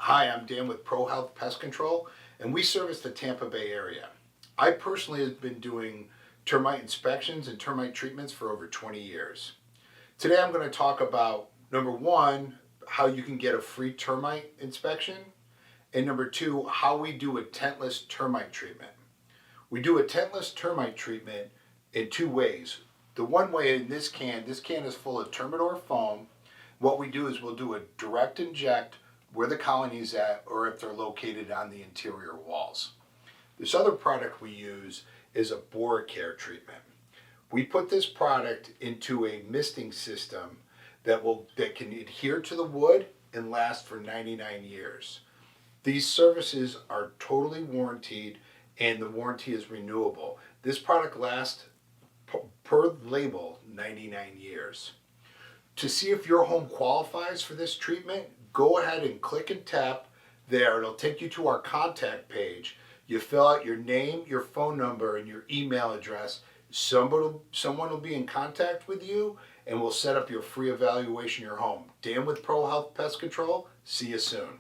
Hi, I'm Dan with Pro Health Pest Control, and we service the Tampa Bay area. I personally have been doing termite inspections and termite treatments for over 20 years. Today I'm going to talk about, number one, how you can get a free termite inspection, and number two, how we do a tentless termite treatment. We do a tentless termite treatment in two ways. The one way in this can is full of Termidor foam. What we do is we'll do a direct inject where the colony's at or if they're located on the interior walls. This other product we use is a boracare treatment. We put this product into a misting system that can adhere to the wood and last for 99 years. These services are totally warranted and the warranty is renewable. This product lasts per label 99 years. To see if your home qualifies for this treatment, go ahead and click and tap there. It'll take you to our contact page. You fill out your name, your phone number, and your email address. Someone will be in contact with you and we'll set up your free evaluation of your home. Dan with Pro Health Pest Control. See you soon.